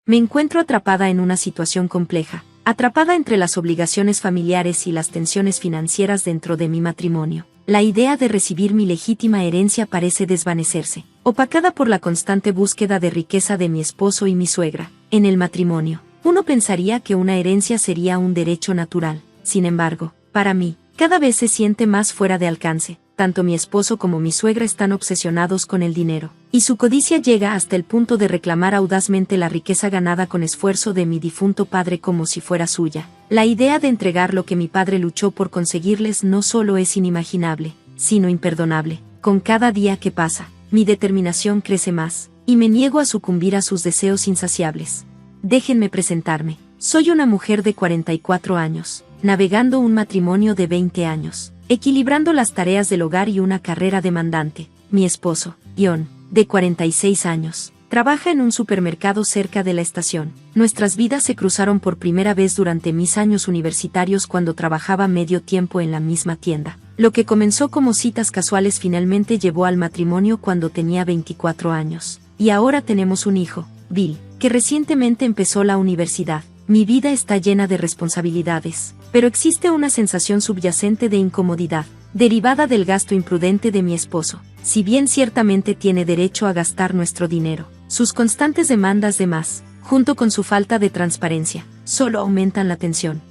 Me encuentro atrapada en una situación compleja, atrapada entre las obligaciones familiares y las tensiones financieras dentro de mi matrimonio. La idea de recibir mi legítima herencia parece desvanecerse, opacada por la constante búsqueda de riqueza de mi esposo y mi suegra. En el matrimonio, uno pensaría que una herencia sería un derecho natural. Sin embargo, para mí, cada vez se siente más fuera de alcance. Tanto mi esposo como mi suegra están obsesionados con el dinero, y su codicia llega hasta el punto de reclamar audazmente la riqueza ganada con esfuerzo de mi difunto padre como si fuera suya. La idea de entregar lo que mi padre luchó por conseguirles no solo es inimaginable, sino imperdonable. Con cada día que pasa, mi determinación crece más, y me niego a sucumbir a sus deseos insaciables. Déjenme presentarme. Soy una mujer de 44 años, navegando un matrimonio de 20 años. Equilibrando las tareas del hogar y una carrera demandante. Mi esposo, John, de 46 años, trabaja en un supermercado cerca de la estación. Nuestras vidas se cruzaron por primera vez durante mis años universitarios cuando trabajaba medio tiempo en la misma tienda. Lo que comenzó como citas casuales finalmente llevó al matrimonio cuando tenía 24 años. Y ahora tenemos un hijo, Bill, que recientemente empezó la universidad. Mi vida está llena de responsabilidades, pero existe una sensación subyacente de incomodidad, derivada del gasto imprudente de mi esposo. Si bien ciertamente tiene derecho a gastar nuestro dinero, sus constantes demandas de más, junto con su falta de transparencia, solo aumentan la tensión.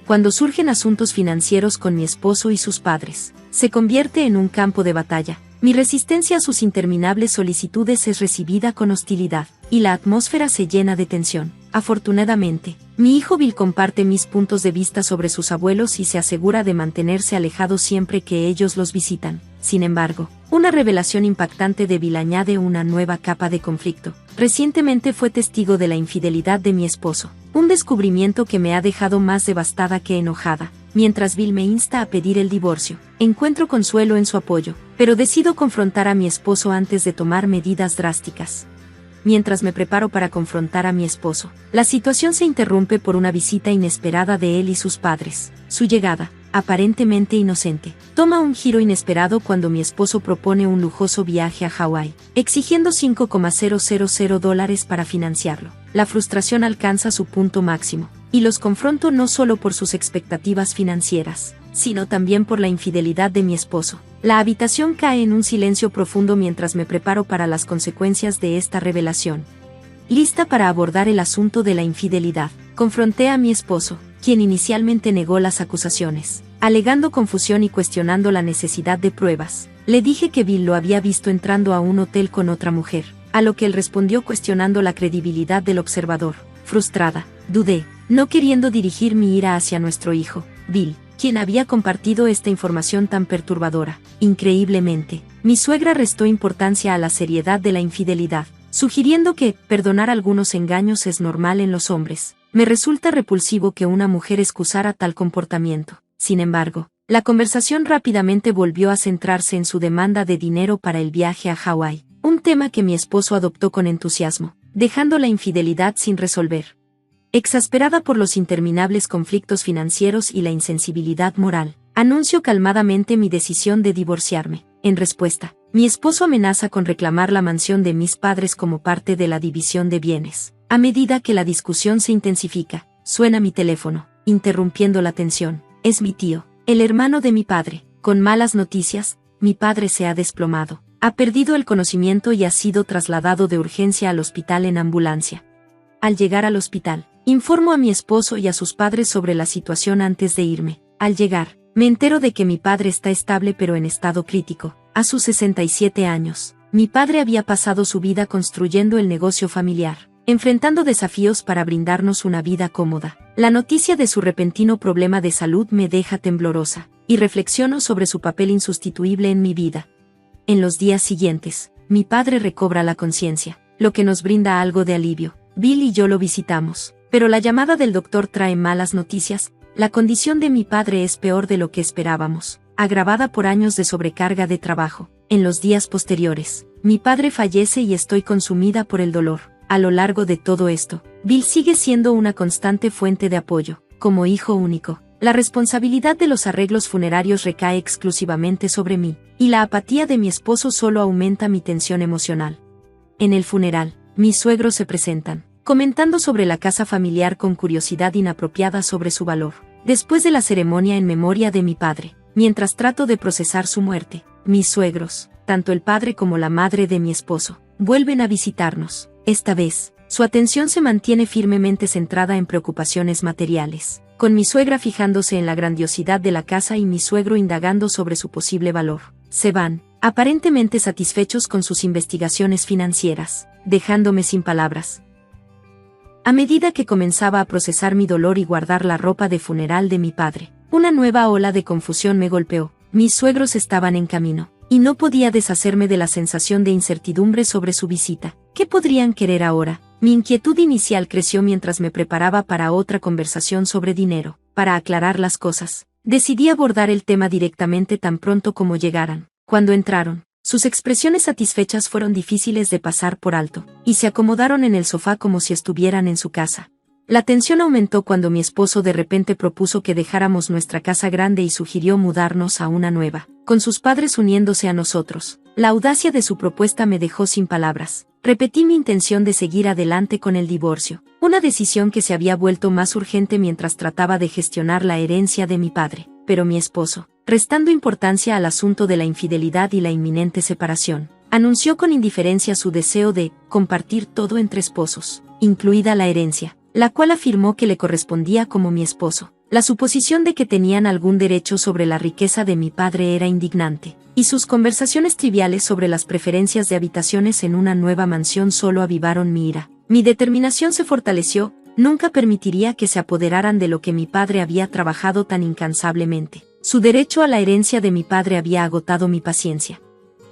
Cuando surgen asuntos financieros con mi esposo y sus padres, se convierte en un campo de batalla. Mi resistencia a sus interminables solicitudes es recibida con hostilidad, y la atmósfera se llena de tensión. Afortunadamente, mi hijo Bill comparte mis puntos de vista sobre sus abuelos y se asegura de mantenerse alejado siempre que ellos los visitan. Sin embargo, una revelación impactante de Bill añade una nueva capa de conflicto. Recientemente fue testigo de la infidelidad de mi esposo, un descubrimiento que me ha dejado más devastada que enojada. Mientras Bill me insta a pedir el divorcio, encuentro consuelo en su apoyo, pero decido confrontar a mi esposo antes de tomar medidas drásticas. Mientras me preparo para confrontar a mi esposo, la situación se interrumpe por una visita inesperada de él y sus padres. Su llegada, aparentemente inocente, toma un giro inesperado cuando mi esposo propone un lujoso viaje a Hawái, exigiendo $5,000 para financiarlo. La frustración alcanza su punto máximo, y los confronto no solo por sus expectativas financieras, sino también por la infidelidad de mi esposo. La habitación cae en un silencio profundo mientras me preparo para las consecuencias de esta revelación. Lista para abordar el asunto de la infidelidad, confronté a mi esposo, quien inicialmente negó las acusaciones, alegando confusión y cuestionando la necesidad de pruebas. Le dije que Bill lo había visto entrando a un hotel con otra mujer, a lo que él respondió cuestionando la credibilidad del observador. Frustrada, dudé, no queriendo dirigir mi ira hacia nuestro hijo, Bill, quien había compartido esta información tan perturbadora. Increíblemente, mi suegra restó importancia a la seriedad de la infidelidad, sugiriendo que perdonar algunos engaños es normal en los hombres. Me resulta repulsivo que una mujer excusara tal comportamiento. Sin embargo, la conversación rápidamente volvió a centrarse en su demanda de dinero para el viaje a Hawái, un tema que mi esposo adoptó con entusiasmo, dejando la infidelidad sin resolver. Exasperada por los interminables conflictos financieros y la insensibilidad moral, anuncio calmadamente mi decisión de divorciarme. En respuesta, mi esposo amenaza con reclamar la mansión de mis padres como parte de la división de bienes. A medida que la discusión se intensifica, suena mi teléfono, interrumpiendo la tensión. Es mi tío, el hermano de mi padre. Con malas noticias, mi padre se ha desplomado, ha perdido el conocimiento y ha sido trasladado de urgencia al hospital en ambulancia. Al llegar al hospital, informo a mi esposo y a sus padres sobre la situación antes de irme. Al llegar, me entero de que mi padre está estable pero en estado crítico. A sus 67 años, mi padre había pasado su vida construyendo el negocio familiar, enfrentando desafíos para brindarnos una vida cómoda. La noticia de su repentino problema de salud me deja temblorosa, y reflexiono sobre su papel insustituible en mi vida. En los días siguientes, mi padre recobra la conciencia, lo que nos brinda algo de alivio. Bill y yo lo visitamos, pero la llamada del doctor trae malas noticias. La condición de mi padre es peor de lo que esperábamos, agravada por años de sobrecarga de trabajo. En los días posteriores, mi padre fallece y estoy consumida por el dolor. A lo largo de todo esto, Bill sigue siendo una constante fuente de apoyo. Como hijo único, la responsabilidad de los arreglos funerarios recae exclusivamente sobre mí, y la apatía de mi esposo solo aumenta mi tensión emocional. En el funeral, mis suegros se presentan, comentando sobre la casa familiar con curiosidad inapropiada sobre su valor. Después de la ceremonia en memoria de mi padre, mientras trato de procesar su muerte, mis suegros, tanto el padre como la madre de mi esposo, vuelven a visitarnos. Esta vez, su atención se mantiene firmemente centrada en preocupaciones materiales, con mi suegra fijándose en la grandiosidad de la casa y mi suegro indagando sobre su posible valor. Se van, aparentemente satisfechos con sus investigaciones financieras, dejándome sin palabras. A medida que comenzaba a procesar mi dolor y guardar la ropa de funeral de mi padre, una nueva ola de confusión me golpeó. Mis suegros estaban en camino, y no podía deshacerme de la sensación de incertidumbre sobre su visita. ¿Qué podrían querer ahora? Mi inquietud inicial creció mientras me preparaba para otra conversación sobre dinero. Para aclarar las cosas, decidí abordar el tema directamente tan pronto como llegaran. Cuando entraron, sus expresiones satisfechas fueron difíciles de pasar por alto, y se acomodaron en el sofá como si estuvieran en su casa. La tensión aumentó cuando mi esposo de repente propuso que dejáramos nuestra casa grande y sugirió mudarnos a una nueva, con sus padres uniéndose a nosotros. La audacia de su propuesta me dejó sin palabras. Repetí mi intención de seguir adelante con el divorcio, una decisión que se había vuelto más urgente mientras trataba de gestionar la herencia de mi padre, pero mi esposo, restando importancia al asunto de la infidelidad y la inminente separación, anunció con indiferencia su deseo de compartir todo entre esposos, incluida la herencia, la cual afirmó que le correspondía como mi esposo. La suposición de que tenían algún derecho sobre la riqueza de mi padre era indignante, y sus conversaciones triviales sobre las preferencias de habitaciones en una nueva mansión solo avivaron mi ira. Mi determinación se fortaleció, nunca permitiría que se apoderaran de lo que mi padre había trabajado tan incansablemente. Su derecho a la herencia de mi padre había agotado mi paciencia.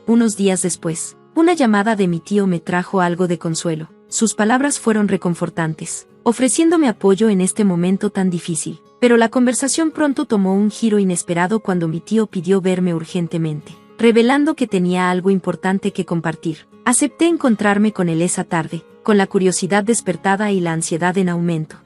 Unos días después, una llamada de mi tío me trajo algo de consuelo. Sus palabras fueron reconfortantes, ofreciéndome apoyo en este momento tan difícil. Pero la conversación pronto tomó un giro inesperado cuando mi tío pidió verme urgentemente, revelando que tenía algo importante que compartir. Acepté encontrarme con él esa tarde, con la curiosidad despertada y la ansiedad en aumento.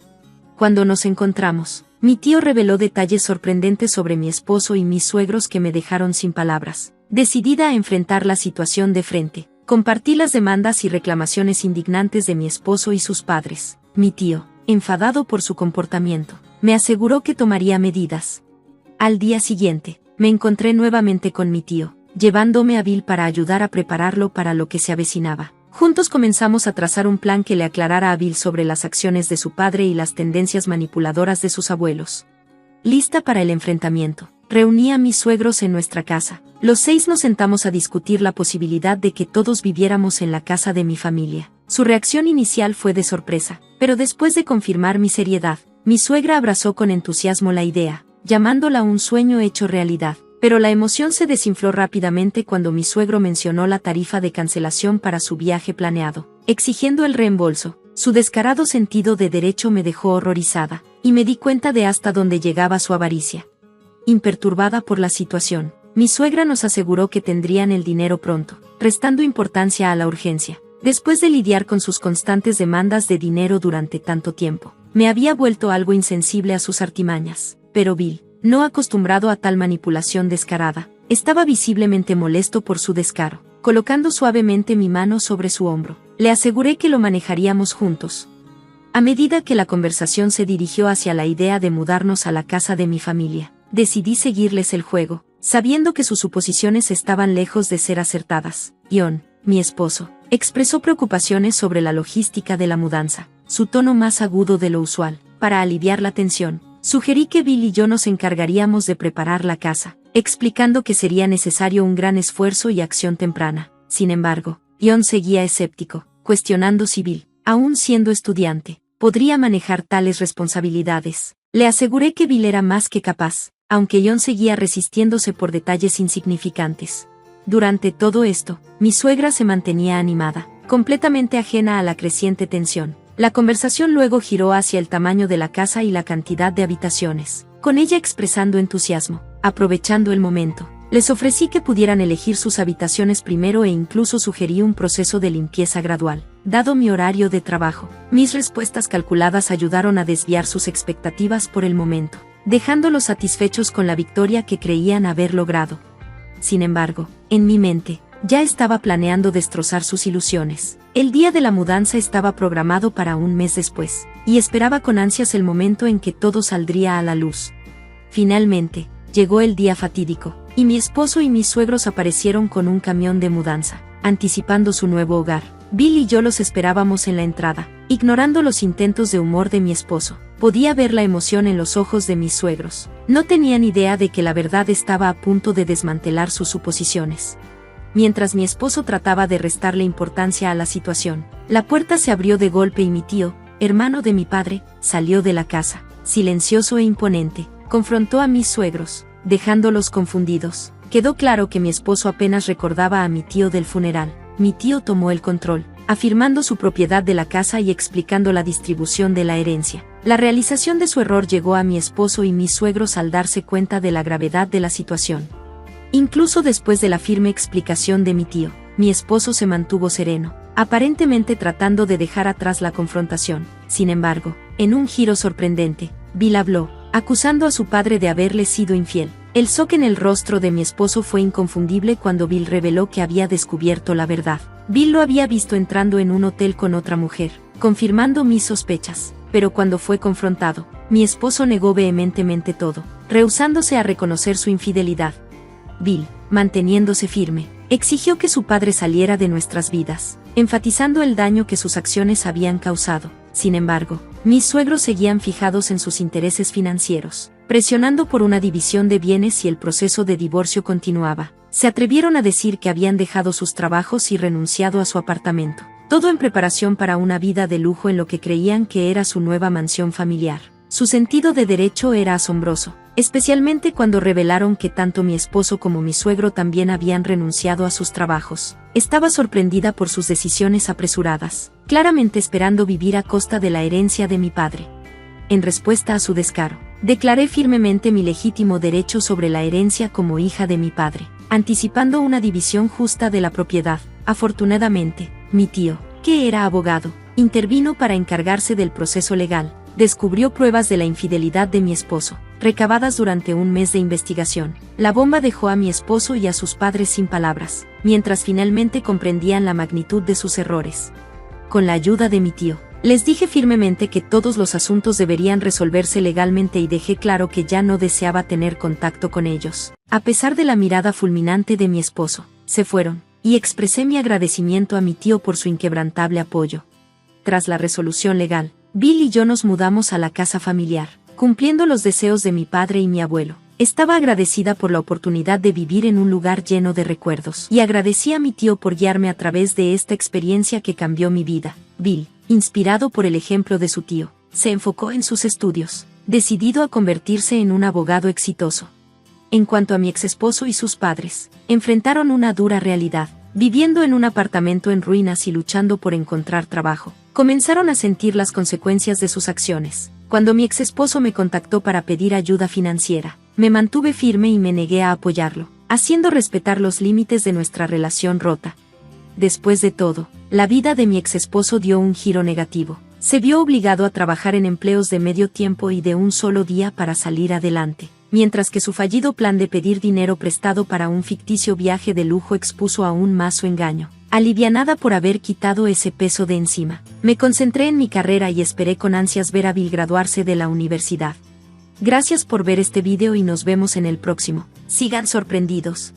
Cuando nos encontramos, mi tío reveló detalles sorprendentes sobre mi esposo y mis suegros que me dejaron sin palabras. Decidida a enfrentar la situación de frente, compartí las demandas y reclamaciones indignantes de mi esposo y sus padres. Mi tío, enfadado por su comportamiento, me aseguró que tomaría medidas. Al día siguiente, me encontré nuevamente con mi tío, llevándome a Bill para ayudar a prepararlo para lo que se avecinaba. Juntos comenzamos a trazar un plan que le aclarara a Bill sobre las acciones de su padre y las tendencias manipuladoras de sus abuelos. Lista para el enfrentamiento, reuní a mis suegros en nuestra casa. Los 6 nos sentamos a discutir la posibilidad de que todos viviéramos en la casa de mi familia. Su reacción inicial fue de sorpresa, pero después de confirmar mi seriedad, mi suegra abrazó con entusiasmo la idea, llamándola un sueño hecho realidad. Pero la emoción se desinfló rápidamente cuando mi suegro mencionó la tarifa de cancelación para su viaje planeado, exigiendo el reembolso. Su descarado sentido de derecho me dejó horrorizada, y me di cuenta de hasta dónde llegaba su avaricia. Imperturbada por la situación, mi suegra nos aseguró que tendrían el dinero pronto, restando importancia a la urgencia. Después de lidiar con sus constantes demandas de dinero durante tanto tiempo, me había vuelto algo insensible a sus artimañas. Pero Bill, no acostumbrado a tal manipulación descarada, estaba visiblemente molesto por su descaro. Colocando suavemente mi mano sobre su hombro, le aseguré que lo manejaríamos juntos. A medida que la conversación se dirigió hacia la idea de mudarnos a la casa de mi familia, decidí seguirles el juego, sabiendo que sus suposiciones estaban lejos de ser acertadas. John, mi esposo, expresó preocupaciones sobre la logística de la mudanza, su tono más agudo de lo usual. Para aliviar la tensión, sugerí que Bill y yo nos encargaríamos de preparar la casa, explicando que sería necesario un gran esfuerzo y acción temprana. Sin embargo, John seguía escéptico, cuestionando si Bill, aún siendo estudiante, podría manejar tales responsabilidades. Le aseguré que Bill era más que capaz, aunque John seguía resistiéndose por detalles insignificantes. Durante todo esto, mi suegra se mantenía animada, completamente ajena a la creciente tensión. La conversación luego giró hacia el tamaño de la casa y la cantidad de habitaciones, con ella expresando entusiasmo. Aprovechando el momento, les ofrecí que pudieran elegir sus habitaciones primero e incluso sugerí un proceso de limpieza gradual. Dado mi horario de trabajo, mis respuestas calculadas ayudaron a desviar sus expectativas por el momento, dejándolos satisfechos con la victoria que creían haber logrado. Sin embargo, en mi mente, ya estaba planeando destrozar sus ilusiones. El día de la mudanza estaba programado para un mes después, y esperaba con ansias el momento en que todo saldría a la luz. Finalmente, llegó el día fatídico, y mi esposo y mis suegros aparecieron con un camión de mudanza, anticipando su nuevo hogar. Bill y yo los esperábamos en la entrada, ignorando los intentos de humor de mi esposo. Podía ver la emoción en los ojos de mis suegros. No tenían idea de que la verdad estaba a punto de desmantelar sus suposiciones. Mientras mi esposo trataba de restarle importancia a la situación, la puerta se abrió de golpe y mi tío, hermano de mi padre, salió de la casa. Silencioso e imponente, confrontó a mis suegros, dejándolos confundidos. Quedó claro que mi esposo apenas recordaba a mi tío del funeral. Mi tío tomó el control, afirmando su propiedad de la casa y explicando la distribución de la herencia. La realización de su error llegó a mi esposo y mis suegros al darse cuenta de la gravedad de la situación. Incluso después de la firme explicación de mi tío, mi esposo se mantuvo sereno, aparentemente tratando de dejar atrás la confrontación. Sin embargo, en un giro sorprendente, Bill habló, acusando a su padre de haberle sido infiel. El shock en el rostro de mi esposo fue inconfundible cuando Bill reveló que había descubierto la verdad. Bill lo había visto entrando en un hotel con otra mujer, confirmando mis sospechas. Pero cuando fue confrontado, mi esposo negó vehementemente todo, rehusándose a reconocer su infidelidad. Bill, manteniéndose firme, exigió que su padre saliera de nuestras vidas, enfatizando el daño que sus acciones habían causado. Sin embargo, mis suegros seguían fijados en sus intereses financieros, presionando por una división de bienes y el proceso de divorcio continuaba. Se atrevieron a decir que habían dejado sus trabajos y renunciado a su apartamento, todo en preparación para una vida de lujo en lo que creían que era su nueva mansión familiar. Su sentido de derecho era asombroso, especialmente cuando revelaron que tanto mi esposo como mi suegro también habían renunciado a sus trabajos. Estaba sorprendida por sus decisiones apresuradas, claramente esperando vivir a costa de la herencia de mi padre. En respuesta a su descaro, declaré firmemente mi legítimo derecho sobre la herencia como hija de mi padre, anticipando una división justa de la propiedad. Afortunadamente, mi tío, que era abogado, intervino para encargarse del proceso legal. Descubrió pruebas de la infidelidad de mi esposo, recabadas durante un mes de investigación. La bomba dejó a mi esposo y a sus padres sin palabras, mientras finalmente comprendían la magnitud de sus errores. Con la ayuda de mi tío, les dije firmemente que todos los asuntos deberían resolverse legalmente y dejé claro que ya no deseaba tener contacto con ellos. A pesar de la mirada fulminante de mi esposo, se fueron, y expresé mi agradecimiento a mi tío por su inquebrantable apoyo. Tras la resolución legal, Bill y yo nos mudamos a la casa familiar, cumpliendo los deseos de mi padre y mi abuelo. Estaba agradecida por la oportunidad de vivir en un lugar lleno de recuerdos, y agradecí a mi tío por guiarme a través de esta experiencia que cambió mi vida. Bill, inspirado por el ejemplo de su tío, se enfocó en sus estudios, decidido a convertirse en un abogado exitoso. En cuanto a mi exesposo y sus padres, enfrentaron una dura realidad, viviendo en un apartamento en ruinas y luchando por encontrar trabajo. Comenzaron a sentir las consecuencias de sus acciones. Cuando mi exesposo me contactó para pedir ayuda financiera, me mantuve firme y me negué a apoyarlo, haciendo respetar los límites de nuestra relación rota. Después de todo, la vida de mi exesposo dio un giro negativo. Se vio obligado a trabajar en empleos de medio tiempo y de un solo día para salir adelante, mientras que su fallido plan de pedir dinero prestado para un ficticio viaje de lujo expuso aún más su engaño. Alivianada por haber quitado ese peso de encima, me concentré en mi carrera y esperé con ansias ver a Bill graduarse de la universidad. Gracias por ver este video y nos vemos en el próximo. Sigan sorprendidos.